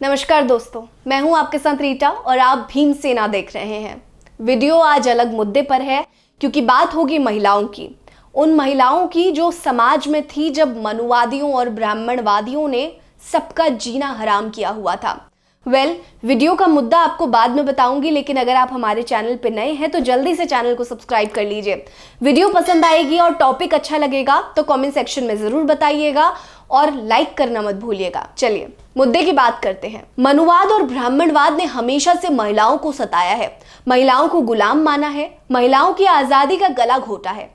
नमस्कार दोस्तों, मैं हूं आपके साथ रीटा और आप भीमसेना देख रहे हैं। वीडियो आज अलग मुद्दे पर है क्योंकि बात होगी महिलाओं की, उन महिलाओं की जो समाज में थी जब मनुवादियों और ब्राह्मणवादियों ने सबका जीना हराम किया हुआ था। वीडियो का मुद्दा आपको बाद में बताऊंगी, लेकिन अगर आप हमारे चैनल पे नए हैं तो जल्दी से चैनल को सब्सक्राइब कर लीजिए। वीडियो पसंद आएगी और टॉपिक अच्छा लगेगा तो कमेंट सेक्शन में जरूर बताइएगा और लाइक करना मत भूलिएगा। चलिए मुद्दे की बात करते हैं। मनुवाद और ब्राह्मणवाद ने हमेशा से महिलाओं को सताया है, महिलाओं को गुलाम माना है, महिलाओं की आजादी का गला घोटा है।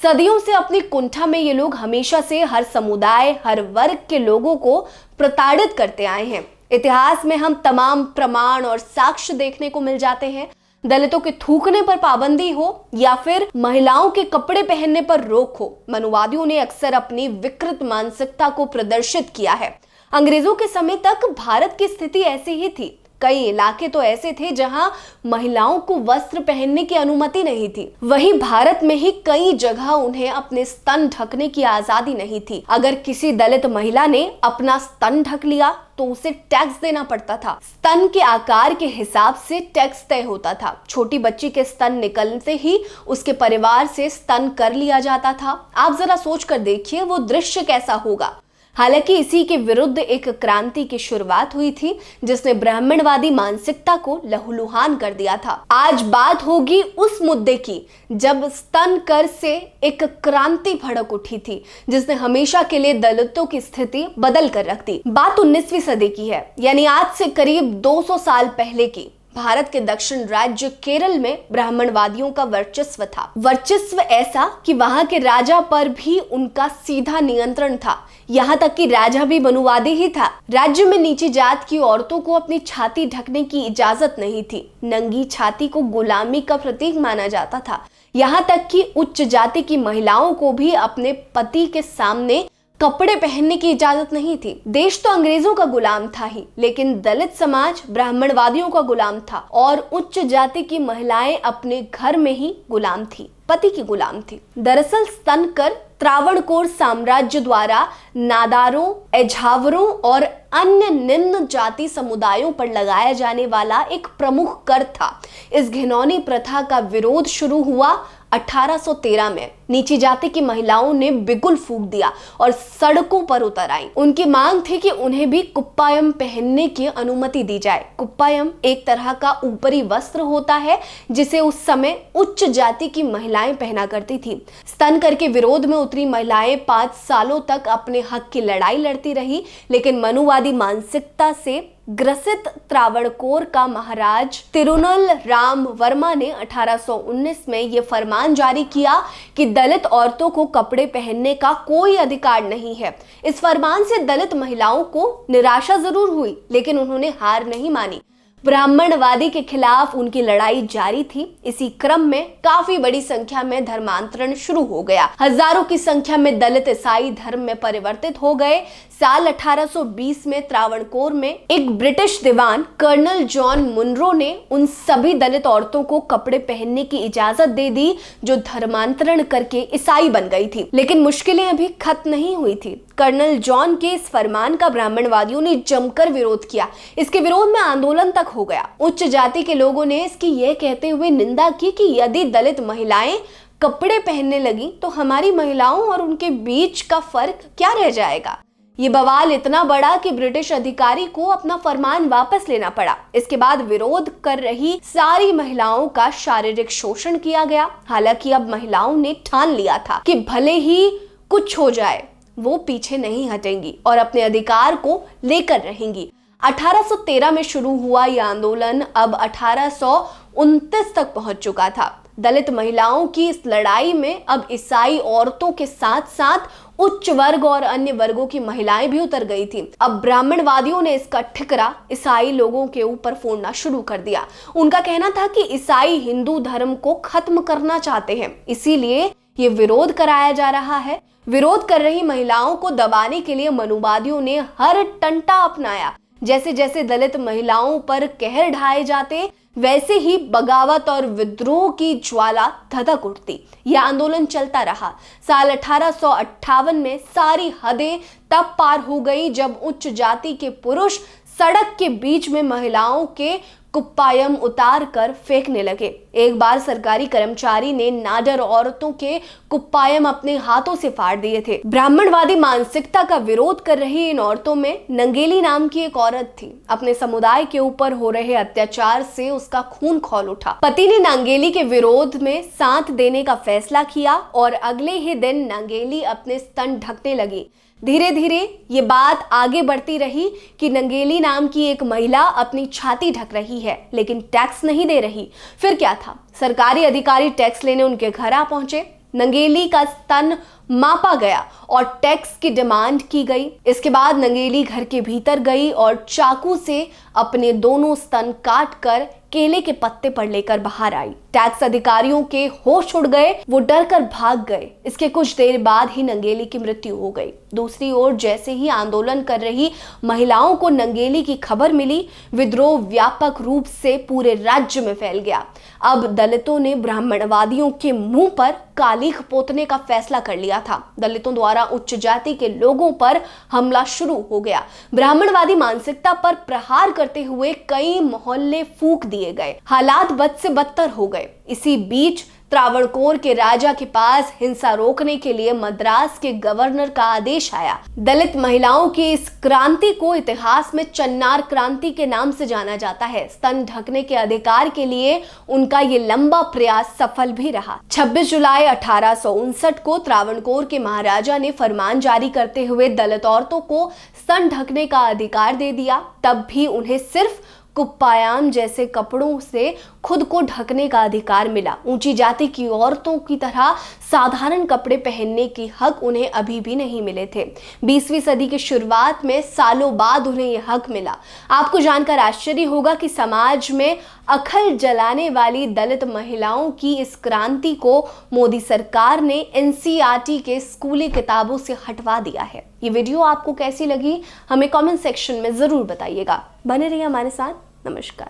सदियों से अपनी कुंठा में ये लोग हमेशा से हर समुदाय, हर वर्ग के लोगों को प्रताड़ित करते आए हैं। इतिहास में हम तमाम प्रमाण और साक्ष्य देखने को मिल जाते हैं। दलितों के थूकने पर पाबंदी हो या फिर महिलाओं के कपड़े पहनने पर रोक हो, मनुवादियों ने अक्सर अपनी विकृत मानसिकता को प्रदर्शित किया है। अंग्रेजों के समय तक भारत की स्थिति ऐसी ही थी। कई इलाके तो ऐसे थे जहां महिलाओं को वस्त्र पहनने की अनुमति नहीं थी। वहीं भारत में ही कई जगह उन्हें अपने स्तन ढकने की आजादी नहीं थी। अगर किसी दलित महिला ने अपना स्तन ढक लिया तो उसे टैक्स देना पड़ता था। स्तन के आकार के हिसाब से टैक्स तय होता था। छोटी बच्ची के स्तन निकलते ही उसके परिवार से स्तन कर लिया जाता था। आप जरा सोच कर देखिए वो दृश्य कैसा होगा। हालांकि इसी के विरुद्ध एक क्रांति की शुरुआत हुई थी जिसने ब्राह्मणवादी मानसिकता को लहूलुहान कर दिया था। आज बात होगी उस मुद्दे की जब स्तन कर से एक क्रांति भड़क उठी थी जिसने हमेशा के लिए दलितों की स्थिति बदल कर रख दी। बात 19वीं सदी की है, यानी आज से करीब 200 साल पहले की। भारत के दक्षिण राज्य केरल में ब्राह्मणवादियों का वर्चस्व था। वर्चस्व ऐसा कि वहां के राजा पर भी उनका सीधा नियंत्रण था। यहाँ तक कि राजा भी मनुवादी ही था। राज्य में नीची जात की औरतों को अपनी छाती ढकने की इजाजत नहीं थी। नंगी छाती को गुलामी का प्रतीक माना जाता था। यहाँ तक कि उच्च जाति की महिलाओं को भी अपने पति के सामने कपड़े पहनने की इजाजत नहीं थी। देश तो अंग्रेजों का गुलाम था ही, लेकिन दलित समाज ब्राह्मणवादियों का गुलाम था और उच्च जाति की महिलाएं अपने घर में ही गुलाम थी, पति की गुलाम थी। दरअसल स्तनकर त्रावणकोर साम्राज्य द्वारा नादारों, एझावरों और अन्य निम्न जाति समुदायों पर लगाया जाने वाला एक प्रमुख कर था। इस घिनौनी प्रथा का विरोध शुरू हुआ 1813 में। नीची जाति की महिलाओं ने बिगुल फूंक दिया और सड़कों पर उतर आई। उनकी मांग थी कि उन्हें भी कुप्पायम पहनने की अनुमति दी जाए। कुप्पायम एक तरह का ऊपरी वस्त्र होता है जिसे उस समय उच्च जाति की महिलाएं पहना करती थी। स्तनकर के विरोध में उतरी महिलाएं 5 सालों तक अपने हक की लड़ाई लड़ती रही, लेकिन मनुवादी मानसिकता से ग्रसित त्रावणकोर का महाराज तिरुनल राम वर्मा ने 1819 में यह फरमान जारी किया कि दलित औरतों को कपड़े पहनने का कोई अधिकार नहीं है। इस फरमान से दलित महिलाओं को निराशा जरूर हुई, लेकिन उन्होंने हार नहीं मानी। ब्राह्मणवादी के खिलाफ उनकी लड़ाई जारी थी। इसी क्रम में काफी बड़ी संख्या में धर्मांतरण शुरू हो गया। हजारों की संख्या में दलित ईसाई धर्म में परिवर्तित हो गए। साल 1820 में त्रावणकोर में एक ब्रिटिश दीवान कर्नल जॉन मुनरो ने उन सभी दलित औरतों को कपड़े पहनने की इजाजत दे दी जो धर्मांतरण करके ईसाई बन गई थी। लेकिन मुश्किलें अभी खत्म नहीं हुई थी। कर्नल जॉन के इस फरमान का ब्राह्मणवादियों ने जमकर विरोध किया। इसके विरोध में आंदोलन तक हो गया। उच्च जाति के लोगों ने इसकी यह कहते हुए निंदा की कि यदि दलित महिलाएं कपड़े पहनने लगी तो हमारी महिलाओं और उनके बीच का फर्क क्या रह जाएगा। ये बवाल इतना बड़ा कि ब्रिटिश अधिकारी को अपना फरमान वापस लेना पड़ा। इसके बाद विरोध कर रही सारी महिलाओं का शारीरिक शोषण किया गया। हालांकि अब महिलाओं ने ठान लिया था कि भले ही कुछ हो जाए वो पीछे नहीं हटेंगी और अपने अधिकार को लेकर रहेंगी। 1813 में शुरू हुआ यह आंदोलन अब 1829 तक पहुंच चुका था। दलित महिलाओं की इस लड़ाई में अब ईसाई औरतों के साथ साथ उच्च वर्ग और अन्य वर्गों की महिलाएं भी उतर गई थी। अब ब्राह्मणवादियों ने इसका ठिकरा ईसाई लोगों के ऊपर फोड़ना शुरू कर दिया। उनका कहना था कि ईसाई हिंदू धर्म को खत्म करना चाहते हैं, इसीलिए ये विरोध कराया जा रहा है। विरोध कर रही महिलाओं को दबाने के लिए मनुवादियों ने हर टंटा अपनाया। जैसे जैसे दलित महिलाओं पर कहर ढाए जाते वैसे ही बगावत और विद्रोह की ज्वाला धधक उठती। यह आंदोलन चलता रहा। साल 1858 में सारी हदें तब पार हो गई जब उच्च जाति के पुरुष सड़क के बीच में महिलाओं के कुप्पायम उतार कर फेंकने लगे। एक बार सरकारी कर्मचारी ने नाडर औरतों के कुप्पायम अपने हाथों से फाड़ दिए थे। ब्राह्मणवादी मानसिकता का विरोध कर रही इन औरतों में नंगेली नाम की एक औरत थी। अपने समुदाय के ऊपर हो रहे अत्याचार से उसका खून खौल उठा। पति ने नंगेली के विरोध में साथ देने का फैसला किया और अगले ही दिन नंगेली अपने स्तन ढकने लगी। धीरे धीरे ये बात आगे बढ़ती रही कि नंगेली नाम की एक महिला अपनी छाती ढक रही है लेकिन टैक्स नहीं दे रही। फिर क्या था, सरकारी अधिकारी टैक्स लेने उनके घर आ पहुंचे। नंगेली का स्तन मापा गया और टैक्स की डिमांड की गई। इसके बाद नंगेली घर के भीतर गई और चाकू से अपने दोनों स्तन काट कर केले के पत्ते पर लेकर बाहर आई। टैक्स अधिकारियों के होश उड़ गए, वो डर कर भाग गए। इसके कुछ देर बाद ही नंगेली की मृत्यु हो गई। दूसरी ओर जैसे ही आंदोलन कर रही महिलाओं को नंगेली की खबर मिली, विद्रोह व्यापक रूप से पूरे राज्य में फैल गया। अब दलितों ने ब्राह्मणवादियों के मुंह पर कालीख पोतने का फैसला कर लिया था। दलितों द्वारा उच्च जाति के लोगों पर हमला शुरू हो गया। ब्राह्मणवादी मानसिकता पर प्रहार करते हुए कई मोहल्ले फूंक दिए गए। हालात बद से बदतर हो गए। इसी बीच त्रावणकोर के राजा के पास हिंसा रोकने के लिए मद्रास के गवर्नर का आदेश आया। दलित महिलाओं की इस क्रांति को इतिहास में चन्नार क्रांति के नाम से जाना जाता है। स्तन ढकने के अधिकार के लिए उनका ये लंबा प्रयास सफल भी रहा। 26 जुलाई 1859 को त्रावणकोर के महाराजा ने फरमान जारी करते हुए दलित औरतों को स्तन ढकने का अधिकार दे दिया। तब भी उन्हें सिर्फ कुप्पायाम जैसे कपड़ों से खुद को ढकने का अधिकार मिला। ऊंची जाति की औरतों की तरह साधारण कपड़े पहनने की हक उन्हें अभी भी नहीं मिले थे। 20वीं सदी की शुरुआत में सालों बाद उन्हें यह हक मिला। आपको जानकर आश्चर्य होगा कि समाज में अखल जलाने वाली दलित महिलाओं की इस क्रांति को मोदी सरकार ने एनसीईआरटी के स्कूली किताबों से हटवा दिया है। ये वीडियो आपको कैसी लगी हमें कमेंट सेक्शन में जरूर बताइएगा। बने रहिए हमारे साथ। नमस्कार।